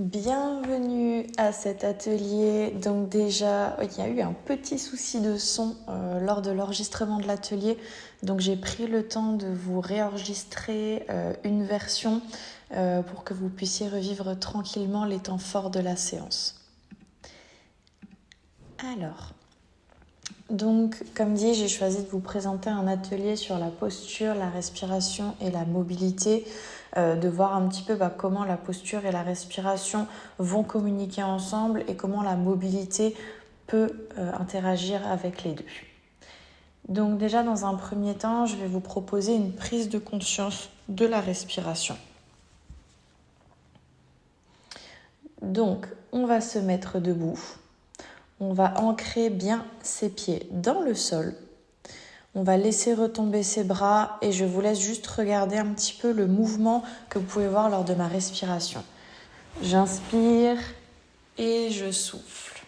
Bienvenue à cet atelier. Donc déjà, il y a eu un petit souci de son lors de l'enregistrement de l'atelier. Donc j'ai pris le temps de vous réenregistrer une version pour que vous puissiez revivre tranquillement les temps forts de la séance. Alors, donc comme dit, j'ai choisi de vous présenter un atelier sur la posture, la respiration et la mobilité. De voir un petit peu comment la posture et la respiration vont communiquer ensemble et comment la mobilité peut interagir avec les deux. Donc déjà dans un premier temps, je vais vous proposer une prise de conscience de la respiration. Donc on va se mettre debout, on va ancrer bien ses pieds dans le sol. On va laisser retomber ses bras et je vous laisse juste regarder un petit peu le mouvement que vous pouvez voir lors de ma respiration. J'inspire et je souffle.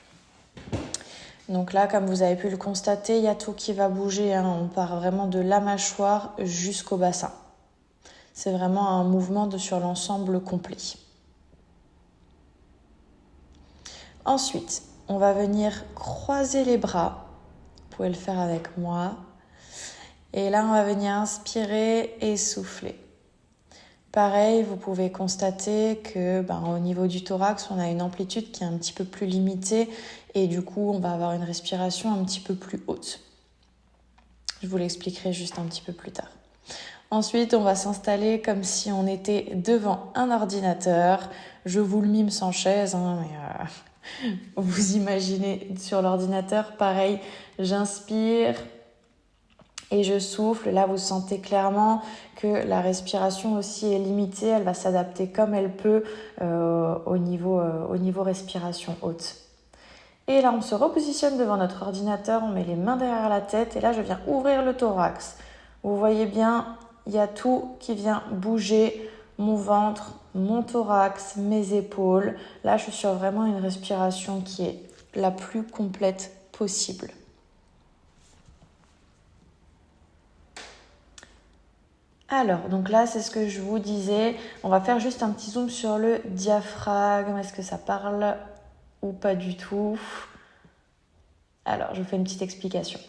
Donc là, comme vous avez pu le constater, il y a tout qui va bouger. On part vraiment de la mâchoire jusqu'au bassin. C'est vraiment un mouvement sur l'ensemble complet. Ensuite, on va venir croiser les bras. Vous pouvez le faire avec moi. Et là, on va venir inspirer et souffler. Pareil, vous pouvez constater que au niveau du thorax, on a une amplitude qui est un petit peu plus limitée et du coup, on va avoir une respiration un petit peu plus haute. Je vous l'expliquerai juste un petit peu plus tard. Ensuite, on va s'installer comme si on était devant un ordinateur. Je vous le mime sans chaise, mais vous imaginez sur l'ordinateur, pareil, j'inspire et je souffle. Là, vous sentez clairement que la respiration aussi est limitée. Elle va s'adapter comme elle peut au niveau respiration haute. Et là, on se repositionne devant notre ordinateur. On met les mains derrière la tête. Et là, je viens ouvrir le thorax. Vous voyez bien, il y a tout qui vient bouger. Mon ventre, mon thorax, mes épaules. Là, je suis sur vraiment une respiration qui est la plus complète possible. Alors, donc là, c'est ce que je vous disais. On va faire juste un petit zoom sur le diaphragme. Est-ce que ça parle ou pas du tout? Alors, je vous fais une petite explication.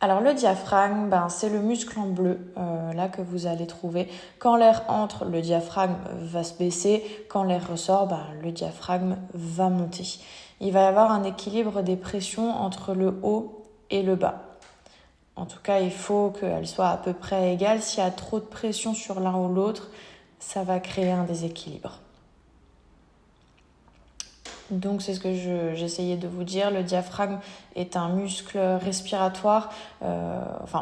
Alors, le diaphragme, c'est le muscle en bleu, là, que vous allez trouver. Quand l'air entre, le diaphragme va se baisser. Quand l'air ressort, le diaphragme va monter. Il va y avoir un équilibre des pressions entre le haut et le bas. En tout cas, il faut qu'elle soit à peu près égale. S'il y a trop de pression sur l'un ou l'autre, ça va créer un déséquilibre. Donc, c'est ce que j'essayais de vous dire. Le diaphragme est un muscle respiratoire,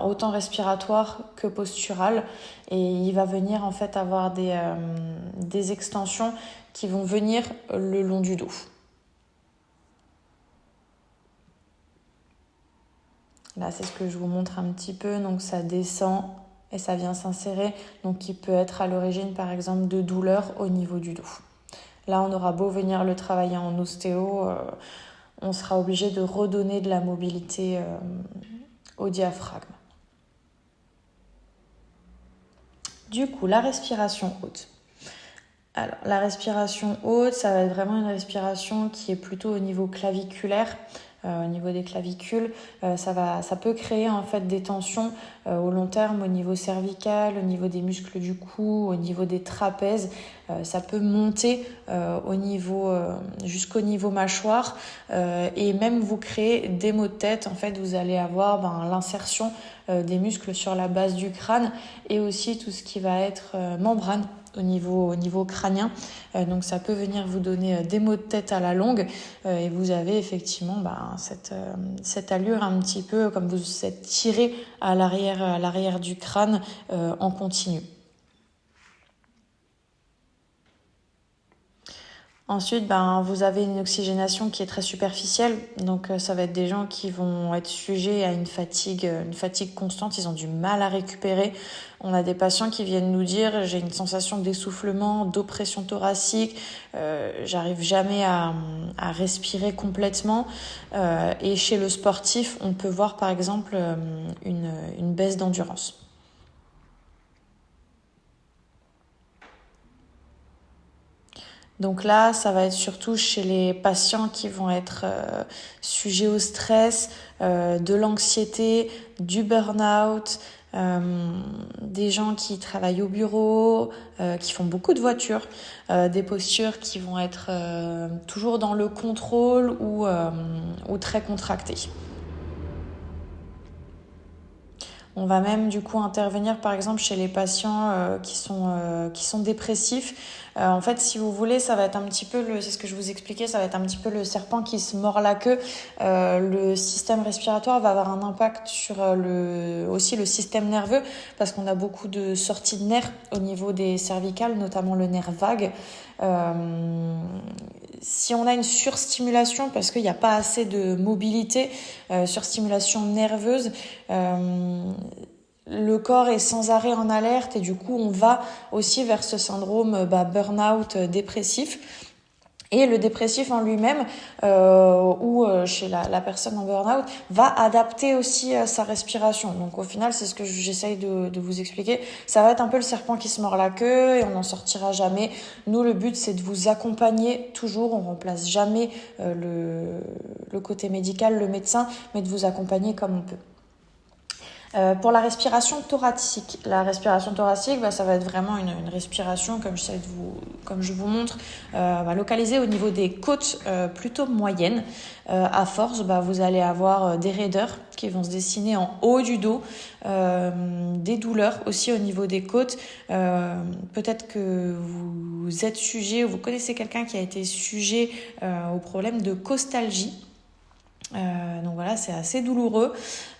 autant respiratoire que postural. Et il va venir en fait avoir des extensions qui vont venir le long du dos. Là, c'est ce que je vous montre un petit peu. Donc, ça descend et ça vient s'insérer. Donc, il peut être à l'origine, par exemple, de douleurs au niveau du dos. Là, on aura beau venir le travailler en ostéo, on sera obligé de redonner de la mobilité au diaphragme. Du coup, la respiration haute. Alors, la respiration haute, ça va être vraiment une respiration qui est plutôt au niveau claviculaire. Au niveau des clavicules, ça peut créer en fait des tensions au long terme au niveau cervical, au niveau des muscles du cou, au niveau des trapèzes. Ça peut monter jusqu'au niveau mâchoire et même vous créer des maux de tête. En fait, vous allez avoir l'insertion des muscles sur la base du crâne et aussi tout ce qui va être membrane au niveau crânien. Donc ça peut venir vous donner des maux de tête à la longue et vous avez effectivement cette allure un petit peu comme vous êtes tiré à l'arrière du crâne en continu. Ensuite, vous avez une oxygénation qui est très superficielle, donc ça va être des gens qui vont être sujets à une fatigue constante, ils ont du mal à récupérer. On a des patients qui viennent nous dire j'ai une sensation d'essoufflement, d'oppression thoracique, j'arrive jamais à respirer complètement. Et chez le sportif, on peut voir par exemple une baisse d'endurance. Donc là, ça va être surtout chez les patients qui vont être sujets au stress, de l'anxiété, du burn-out, des gens qui travaillent au bureau, qui font beaucoup de voitures, des postures qui vont être toujours dans le contrôle ou très contractées. On va même du coup intervenir par exemple chez les patients qui sont dépressifs. En fait, si vous voulez, ça va être un petit peu c'est ce que je vous expliquais, ça va être un petit peu le serpent qui se mord la queue. Le système respiratoire va avoir un impact sur aussi le système nerveux parce qu'on a beaucoup de sorties de nerfs au niveau des cervicales, notamment le nerf vague. Si on a une surstimulation parce qu'il n'y a pas assez de mobilité, surstimulation nerveuse, le corps est sans arrêt en alerte et du coup on va aussi vers ce syndrome burn-out dépressif. Et le dépressif en lui-même, chez la personne en burn-out, va adapter aussi sa respiration. Donc au final, c'est ce que j'essaye de vous expliquer. Ça va être un peu le serpent qui se mord la queue et on n'en sortira jamais. Nous, le but, c'est de vous accompagner toujours. On remplace jamais le côté médical, le médecin, mais de vous accompagner comme on peut. Pour la respiration thoracique, ça va être vraiment une respiration, comme je vous montre, localisée au niveau des côtes plutôt moyennes. À force, vous allez avoir des raideurs qui vont se dessiner en haut du dos, des douleurs aussi au niveau des côtes. Peut-être que vous êtes sujet ou vous connaissez quelqu'un qui a été sujet au problème de costalgie. Donc voilà, c'est assez douloureux,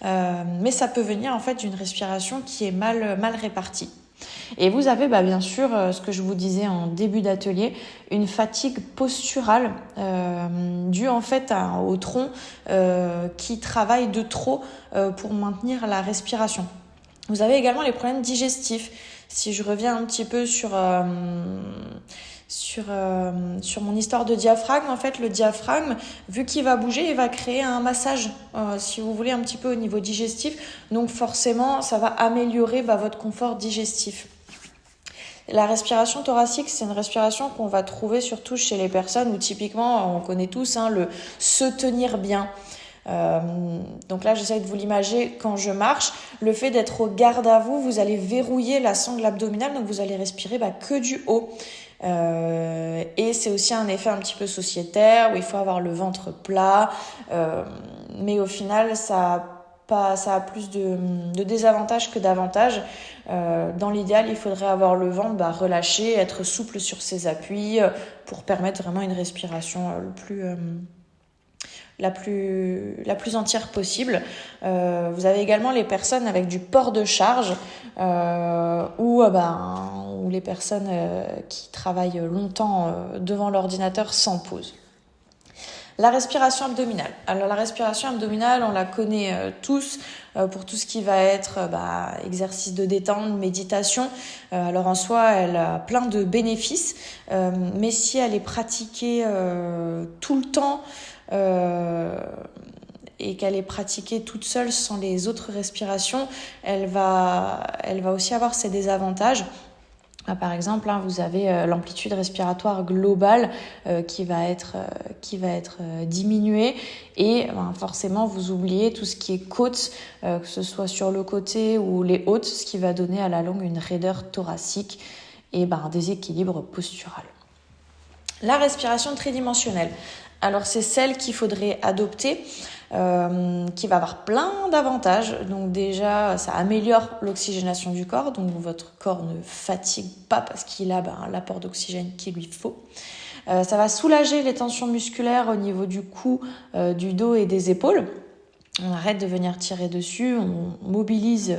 mais ça peut venir en fait d'une respiration qui est mal répartie. Et vous avez bien sûr, ce que je vous disais en début d'atelier, une fatigue posturale due en fait au tronc qui travaille de trop pour maintenir la respiration. Vous avez également les problèmes digestifs. Si je reviens un petit peu sur mon histoire de diaphragme, en fait, le diaphragme, vu qu'il va bouger, il va créer un massage, si vous voulez, un petit peu au niveau digestif. Donc forcément, ça va améliorer votre confort digestif. La respiration thoracique, c'est une respiration qu'on va trouver surtout chez les personnes où typiquement, on connaît tous le se tenir bien. Donc là, j'essaie de vous l'imager quand je marche. Le fait d'être au garde à vous, vous allez verrouiller la sangle abdominale, donc vous allez respirer que du haut. Et c'est aussi un effet un petit peu sociétaire où il faut avoir le ventre plat, mais au final ça a plus de désavantages que d'avantages. Dans l'idéal, il faudrait avoir le ventre relâché, être souple sur ses appuis pour permettre vraiment une respiration la plus entière possible. Vous avez également les personnes avec du port de charge ou les personnes qui travaillent longtemps devant l'ordinateur sans pause. La respiration abdominale. Alors la respiration abdominale, on la connaît tous pour tout ce qui va être exercice de détente, méditation. Alors en soi, elle a plein de bénéfices, mais si elle est pratiquée tout le temps, et qu'elle est pratiquée toute seule sans les autres respirations, elle va aussi avoir ses désavantages. Par exemple, vous avez l'amplitude respiratoire globale qui va être diminuée et forcément vous oubliez tout ce qui est côte, que ce soit sur le côté ou les hautes, ce qui va donner à la longue une raideur thoracique et un déséquilibre postural. La respiration tridimensionnelle. Alors c'est celle qu'il faudrait adopter, qui va avoir plein d'avantages. Donc déjà, ça améliore l'oxygénation du corps, donc votre corps ne fatigue pas parce qu'il a l'apport d'oxygène qu'il lui faut. Ça va soulager les tensions musculaires au niveau du cou, du dos et des épaules. On arrête de venir tirer dessus, on mobilise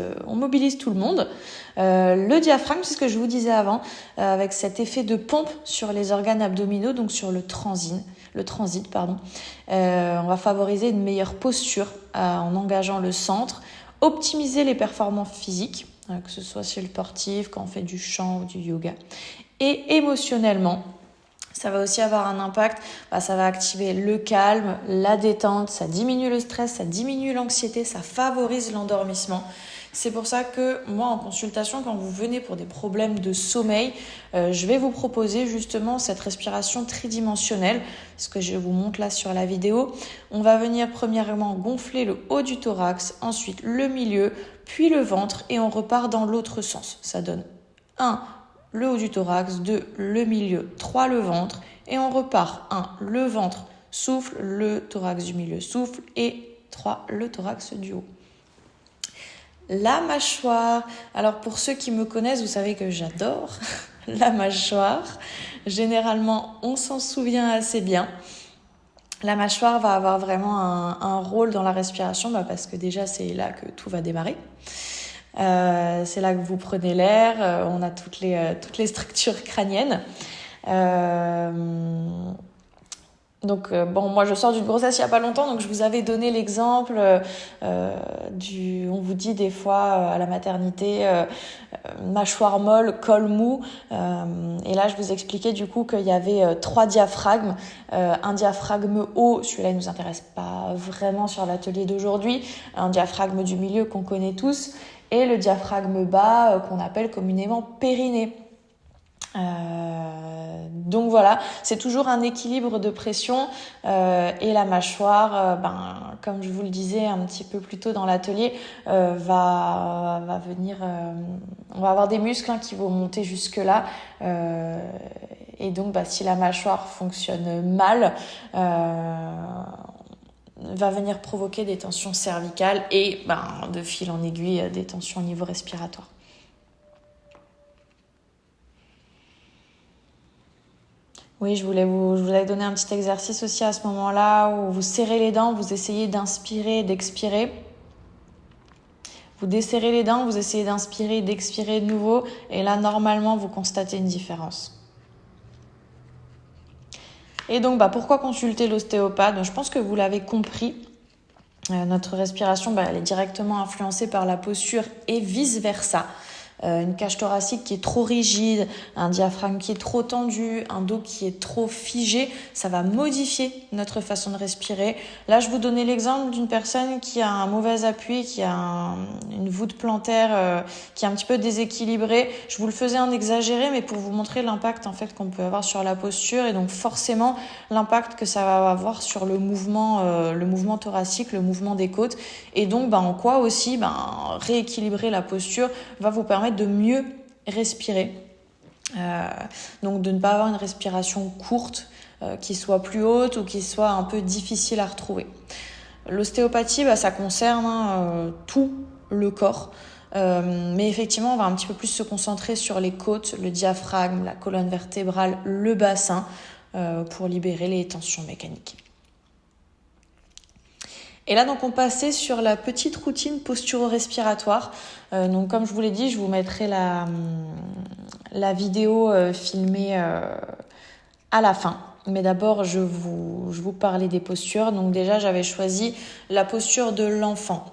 tout le monde. Le diaphragme, c'est ce que je vous disais avant, avec cet effet de pompe sur les organes abdominaux, donc sur le transit. On va favoriser une meilleure posture en engageant le centre, optimiser les performances physiques, que ce soit chez le sportif, quand on fait du chant ou du yoga. Et émotionnellement, ça va aussi avoir un impact, ça va activer le calme, la détente, ça diminue le stress, ça diminue l'anxiété, ça favorise l'endormissement. C'est pour ça que moi, en consultation, quand vous venez pour des problèmes de sommeil, je vais vous proposer justement cette respiration tridimensionnelle, ce que je vous montre là sur la vidéo. On va venir premièrement gonfler le haut du thorax, ensuite le milieu, puis le ventre et on repart dans l'autre sens. Ça donne 1, le haut du thorax, 2, le milieu, 3, le ventre et on repart. 1, le ventre, souffle, le thorax du milieu, souffle et 3, le thorax du haut. La mâchoire. Alors pour ceux qui me connaissent, vous savez que j'adore la mâchoire. Généralement, on s'en souvient assez bien. La mâchoire va avoir vraiment un rôle dans la respiration parce que déjà, c'est là que tout va démarrer. C'est là que vous prenez l'air. On a toutes les structures crâniennes. Donc moi je sors d'une grossesse il y a pas longtemps, donc je vous avais donné l'exemple on vous dit des fois à la maternité mâchoire molle, col mou, et là je vous expliquais du coup qu'il y avait 3 diaphragmes, un diaphragme haut, celui-là il nous intéresse pas vraiment sur l'atelier d'aujourd'hui, un diaphragme du milieu qu'on connaît tous, et le diaphragme bas qu'on appelle communément périnée. Donc voilà, c'est toujours un équilibre de pression et la mâchoire, comme je vous le disais un petit peu plus tôt dans l'atelier, va venir, on va avoir des muscles qui vont monter jusque là et donc si la mâchoire fonctionne mal, va venir provoquer des tensions cervicales et de fil en aiguille des tensions au niveau respiratoire. Oui, je vous avais donné un petit exercice aussi à ce moment-là où vous serrez les dents, vous essayez d'inspirer et d'expirer. Vous desserrez les dents, vous essayez d'inspirer et d'expirer de nouveau. Et là, normalement, vous constatez une différence. Et donc, pourquoi consulter l'ostéopathe ? Je pense que vous l'avez compris. Notre respiration, elle est directement influencée par la posture et vice-versa. Une cage thoracique qui est trop rigide, un diaphragme qui est trop tendu, un dos qui est trop figé, ça va modifier notre façon de respirer. Là, je vous donnais l'exemple d'une personne qui a un mauvais appui, qui a une voûte plantaire qui est un petit peu déséquilibrée. Je vous le faisais en exagéré, mais pour vous montrer l'impact en fait qu'on peut avoir sur la posture et donc forcément l'impact que ça va avoir sur le mouvement thoracique, le mouvement des côtes. Et donc, en quoi aussi, rééquilibrer la posture va vous permettre de mieux respirer. Donc de ne pas avoir une respiration courte qui soit plus haute ou qui soit un peu difficile à retrouver. L'ostéopathie, ça concerne tout le corps. Mais effectivement, on va un petit peu plus se concentrer sur les côtes, le diaphragme, la colonne vertébrale, le bassin pour libérer les tensions mécaniques. Et là, donc, on passait sur la petite routine posturo-respiratoire. Donc, comme je vous l'ai dit, je vous mettrai la vidéo filmée à la fin. Mais d'abord, je vous parlais des postures. Donc déjà, j'avais choisi la posture de l'enfant.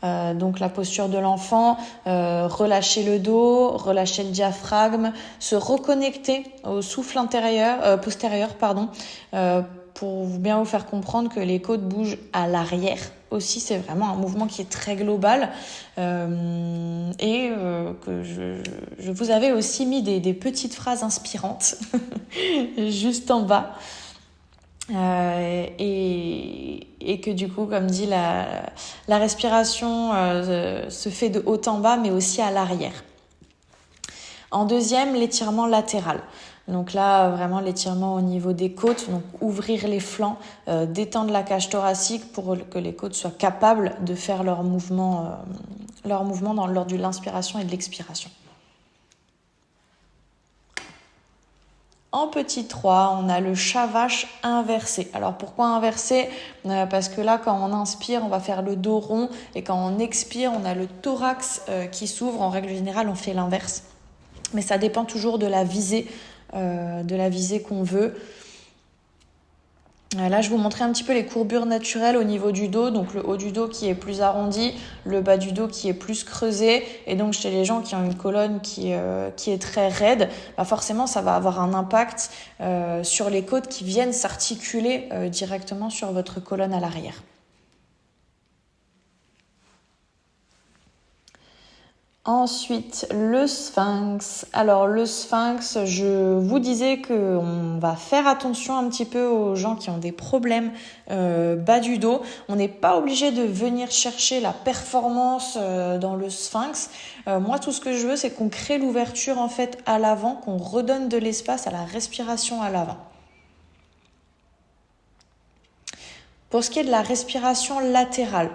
Donc la posture de l'enfant, relâcher le dos, relâcher le diaphragme, se reconnecter au souffle postérieur, pour bien vous faire comprendre que les côtes bougent à l'arrière. Aussi, c'est vraiment un mouvement qui est très global et que je vous avais aussi mis des petites phrases inspirantes juste en bas. Et que du coup, comme dit, la respiration se fait de haut en bas, mais aussi à l'arrière. En deuxième, l'étirement latéral. Donc là, vraiment l'étirement au niveau des côtes, donc ouvrir les flancs, détendre la cage thoracique pour que les côtes soient capables de faire leur mouvement lors de l'inspiration et de l'expiration. En petit 3, on a le chat-vache inversé. Alors pourquoi inversé ? Parce que là, quand on inspire, on va faire le dos rond et quand on expire, on a le thorax qui s'ouvre. En règle générale, on fait l'inverse. Mais ça dépend toujours de la visée qu'on veut. Là, je vous montrais un petit peu les courbures naturelles au niveau du dos. Donc, le haut du dos qui est plus arrondi, le bas du dos qui est plus creusé. Et donc, chez les gens qui ont une colonne qui est très raide, forcément, ça va avoir un impact sur les côtes qui viennent s'articuler directement sur votre colonne à l'arrière. Ensuite, le sphinx. Alors le sphinx, je vous disais qu'on va faire attention un petit peu aux gens qui ont des problèmes bas du dos. On n'est pas obligé de venir chercher la performance dans le sphinx. Moi, tout ce que je veux, c'est qu'on crée l'ouverture en fait à l'avant, qu'on redonne de l'espace à la respiration à l'avant. Pour ce qui est de la respiration latérale,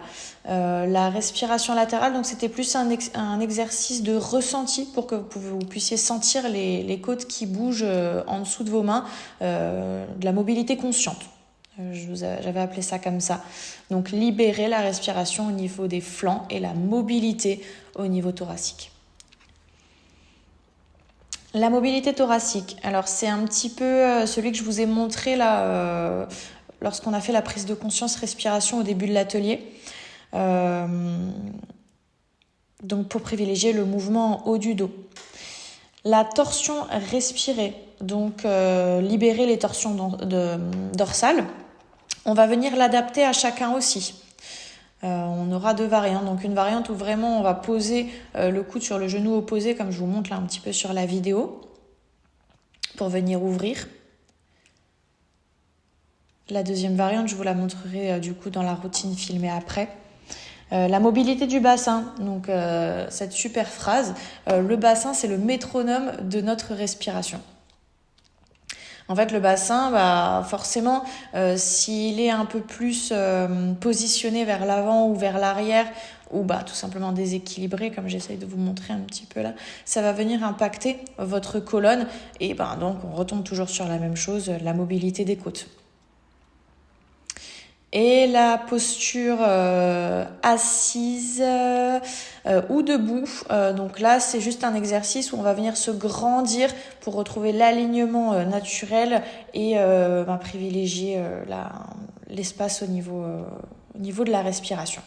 donc c'était plus un exercice de ressenti pour que vous puissiez sentir les côtes qui bougent en dessous de vos mains, de la mobilité consciente. J'avais appelé ça comme ça. Donc libérer la respiration au niveau des flancs et la mobilité au niveau thoracique. La mobilité thoracique, alors c'est un petit peu celui que je vous ai montré là lorsqu'on a fait la prise de conscience respiration au début de l'atelier. Donc pour privilégier le mouvement en haut du dos. La torsion respirée, donc libérer les torsions dorsales. On va venir l'adapter à chacun aussi. On aura deux variantes. Donc une variante où vraiment on va poser le coude sur le genou opposé, comme je vous montre là un petit peu sur la vidéo, pour venir ouvrir. La deuxième variante, je vous la montrerai du coup dans la routine filmée après. La mobilité du bassin, donc cette super phrase, le bassin c'est le métronome de notre respiration. En fait, le bassin, forcément, s'il est un peu plus positionné vers l'avant ou vers l'arrière, ou tout simplement déséquilibré, comme j'essaye de vous montrer un petit peu là, ça va venir impacter votre colonne. Et donc, on retombe toujours sur la même chose, la mobilité des côtes. Et la posture assise ou debout. Donc là, c'est juste un exercice où on va venir se grandir pour retrouver l'alignement naturel et privilégier l'espace au niveau de la respiration.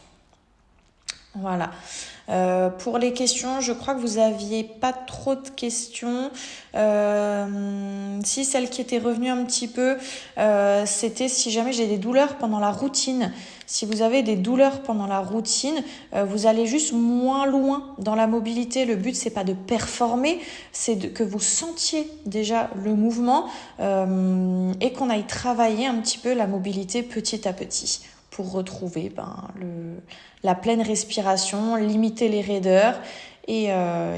Voilà. Pour les questions, je crois que vous aviez pas trop de questions. Si celle qui était revenue un petit peu, c'était si jamais j'ai des douleurs pendant la routine. Si vous avez des douleurs pendant la routine, vous allez juste moins loin dans la mobilité. Le but, c'est pas de performer, c'est que vous sentiez déjà le mouvement et qu'on aille travailler un petit peu la mobilité petit à petit pour retrouver la pleine respiration, limiter les raideurs et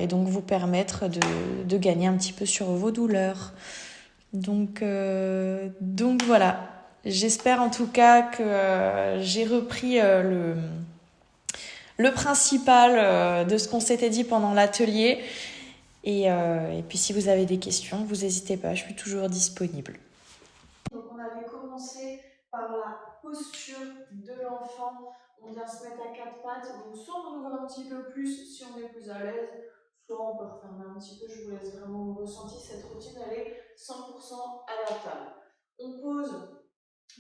donc vous permettre de gagner un petit peu sur vos douleurs. Donc voilà, j'espère en tout cas que j'ai repris le principal de ce qu'on s'était dit pendant l'atelier. Et puis si vous avez des questions, vous n'hésitez pas, je suis toujours disponible. Donc on avait commencé par la posture de l'enfant. On vient se mettre à quatre pattes. Donc soit on ouvre un petit peu plus si on est plus à l'aise, soit on peut refermer un petit peu. Je vous laisse vraiment le ressenti. Cette routine, elle est 100% adaptable. On pose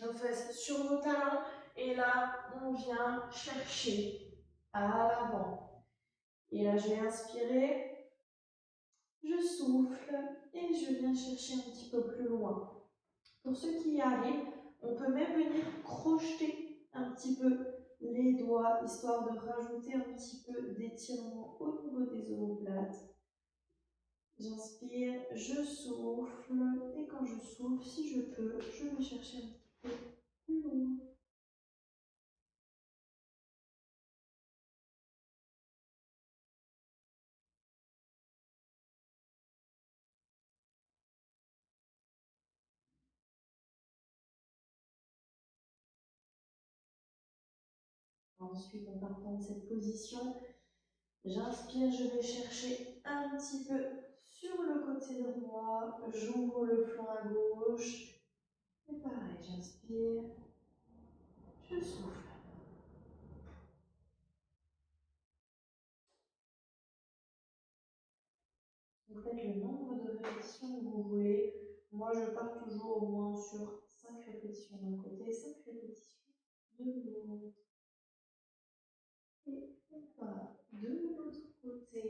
nos fesses sur nos talons et là, on vient chercher à l'avant. Et là, je vais inspirer, je souffle et je viens chercher un petit peu plus loin. Pour ceux qui y arrivent, on peut même venir crocheter un petit peu les doigts, histoire de rajouter un petit peu d'étirement au niveau des omoplates. J'inspire, je souffle, et quand je souffle, si je peux, je vais chercher un petit peu plus loin. Ensuite, en partant de cette position, j'inspire, je vais chercher un petit peu sur le côté droit, j'ouvre le flanc à gauche, et pareil, j'inspire, je souffle. Vous faites le nombre de répétitions que vous voulez. Moi, je pars toujours au moins sur 5 répétitions d'un côté, 5 répétitions de l'autre. Et voilà, de l'autre côté.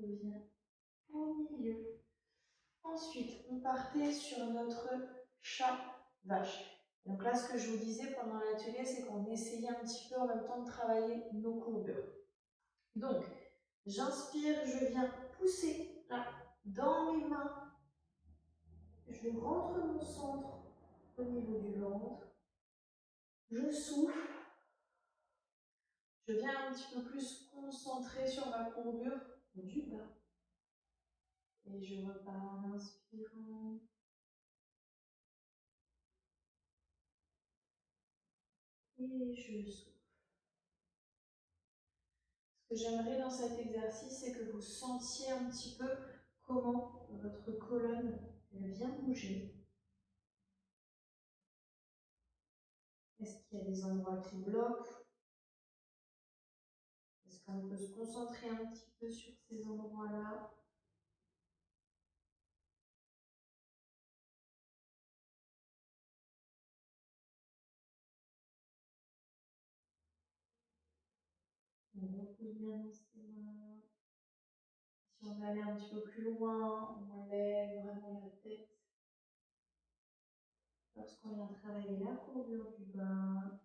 revient au milieu. Ensuite, on partait sur notre chat-vache. Donc là, ce que je vous disais pendant l'atelier, c'est qu'on essayait un petit peu en même temps de travailler nos courbures. Donc, j'inspire, je viens pousser là, dans mes mains. Je rentre mon centre au niveau du ventre. Je souffle. Je viens un petit peu plus concentrer sur ma courbure du bas. Et je repars en inspirant. Et je souffle. Ce que j'aimerais dans cet exercice, c'est que vous sentiez un petit peu comment votre colonne vient bouger. Est-ce qu'il y a des endroits qui bloquent? Est-ce qu'on peut se concentrer un petit peu sur ces endroits-là? On repose bien dans ses mains. Si on veut aller un petit peu plus loin, on lève vraiment la tête. Lorsqu'on vient travailler la courbure du bas.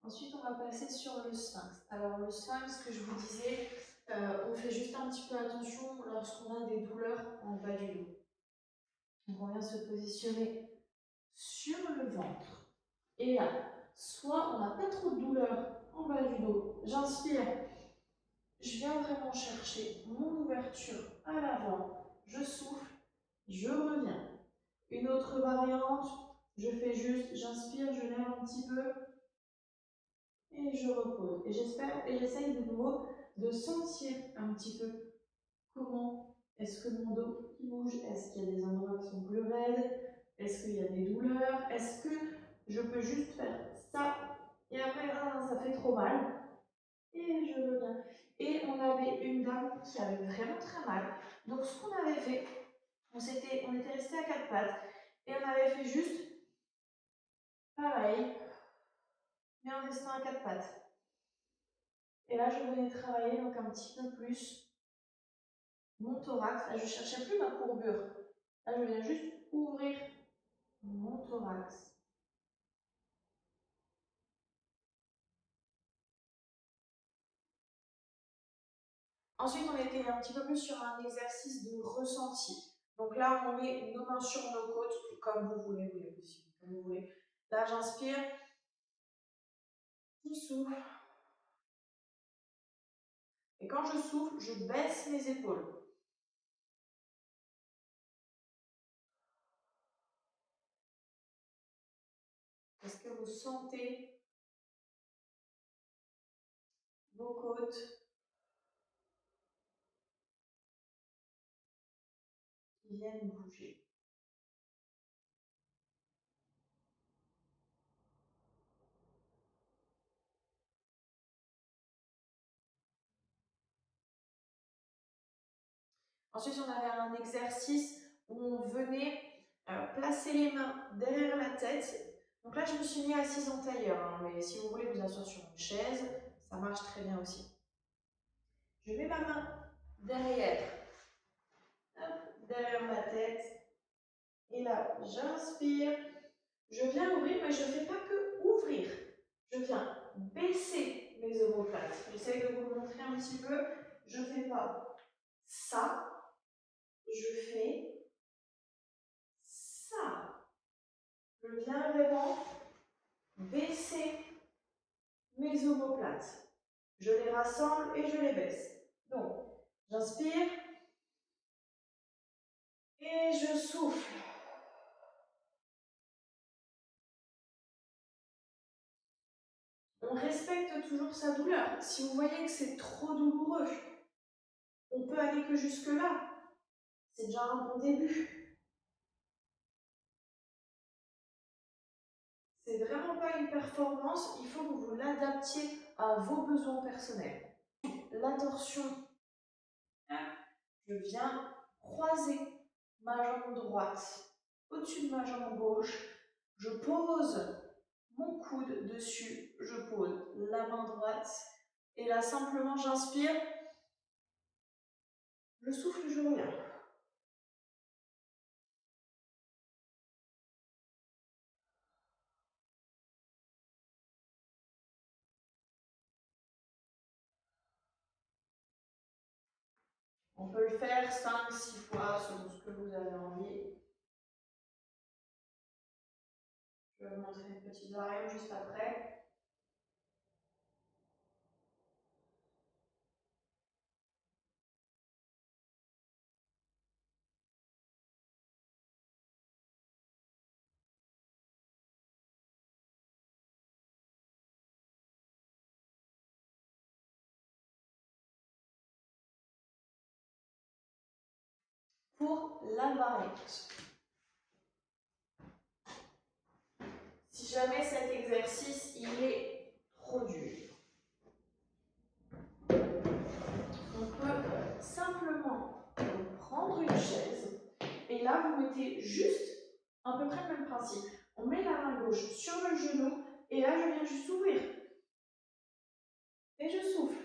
Ensuite, on va passer sur le sphinx. Alors, le sphinx, que je vous disais, on fait juste un petit peu attention lorsqu'on a des douleurs en bas du dos. Donc, on vient se positionner sur le ventre. Et là, soit on n'a pas trop de douleur en bas du dos, j'inspire, je viens vraiment chercher mon ouverture à l'avant, je souffle, je reviens. Une autre variante, je fais juste, j'inspire, je lève un petit peu et je repose. Et j'essaye de nouveau de sentir un petit peu comment est-ce que mon dos bouge, est-ce qu'il y a des endroits qui sont plus raides, est-ce qu'il y a des douleurs, est-ce que je peux juste faire ça et après ça fait trop mal et je reviens. Et on avait une dame qui avait vraiment très mal. Donc ce qu'on avait fait, on était resté à quatre pattes et on avait fait juste pareil, mais en restant à quatre pattes. Et là, je venais travailler donc un petit peu plus mon thorax. Là, je ne cherchais plus ma courbure. Là, je viens juste ouvrir mon thorax. Ensuite, on était un petit peu plus sur un exercice de ressenti. Donc là, on met nos mains sur nos côtes, comme vous voulez, vous les positionnez comme vous voulez. Là, j'inspire, je souffle. Et quand je souffle, je baisse mes épaules. Est-ce que vous sentez vos côtes qui viennent bouger? Ensuite, on avait un exercice où on venait placer les mains derrière la tête. Donc là, je me suis mis assise en tailleur, hein, mais si vous voulez vous asseoir sur une chaise, ça marche très bien aussi. Je mets ma main derrière, derrière ma tête. Et là, j'inspire. Je viens ouvrir, mais je ne fais pas que ouvrir. Je viens baisser mes omoplates. J'essaie de vous le montrer un petit peu. Je ne fais pas ça. Je fais ça. Je viens vraiment baisser mes omoplates. Je les rassemble et je les baisse. Donc, j'inspire et je souffle. On respecte toujours sa douleur. Si vous voyez que c'est trop douloureux, on peut aller que jusque-là. C'est déjà un bon début. C'est vraiment pas une performance, il faut que vous l'adaptiez à vos besoins personnels. La torsion, je viens croiser ma jambe droite au-dessus de ma jambe gauche, je pose mon coude dessus, je pose la main droite Et là, simplement, j'inspire. Je souffle, je reviens. On peut le faire 5-6 fois selon ce que vous avez envie. Je vais vous montrer une petite variante juste après. Pour la variante. Si jamais cet exercice il est trop dur, on peut simplement prendre une chaise et là vous mettez juste à peu près le même principe. On met la main gauche sur le genou et là je viens juste ouvrir et je souffle.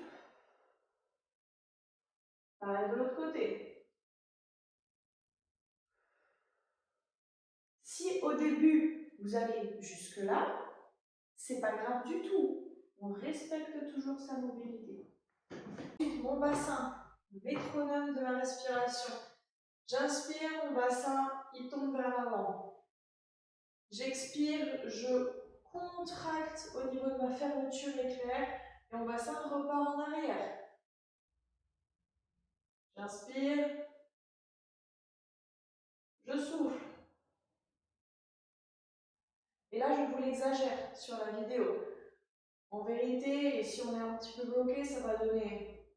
Pareil de l'autre côté. Si au début vous allez jusque là, c'est pas grave du tout. On respecte toujours sa mobilité. Mon bassin, métronome de ma respiration. J'inspire, mon bassin, il tombe vers l'avant. J'expire, je contracte au niveau de ma fermeture éclair et mon bassin repart en arrière. J'inspire, je souffle. Et là, je vous l'exagère sur la vidéo. En vérité, si on est un petit peu bloqué, ça va donner.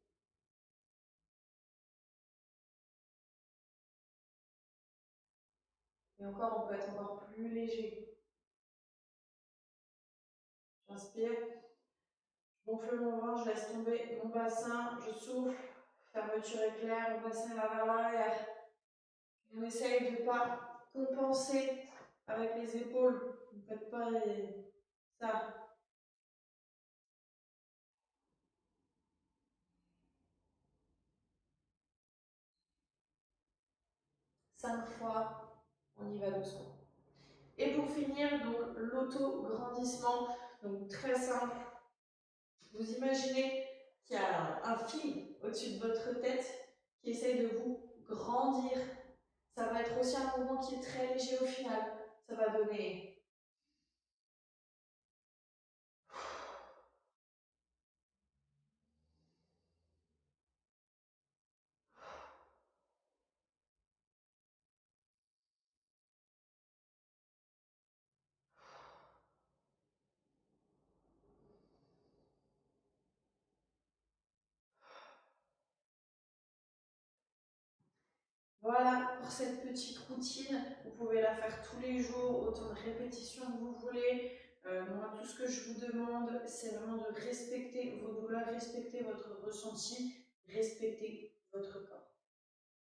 Et encore, on peut être encore plus léger. J'inspire, je gonfle mon ventre, je laisse tomber mon bassin, je souffle, fermeture éclair, mon bassin va vers l'arrière. On essaye de ne pas compenser avec les épaules. Ne faites pas ça. 5 fois, on y va doucement. Et pour finir, donc l'auto-grandissement, donc très simple. Vous imaginez qu'il y a un fil au-dessus de votre tête qui essaye de vous grandir. Ça va être aussi un mouvement qui est très léger au final. Ça va donner. Voilà pour cette petite routine. Vous pouvez la faire tous les jours, autant de répétitions que vous voulez. Moi, tout ce que je vous demande, c'est vraiment de respecter vos douleurs, respecter votre ressenti, respecter votre corps.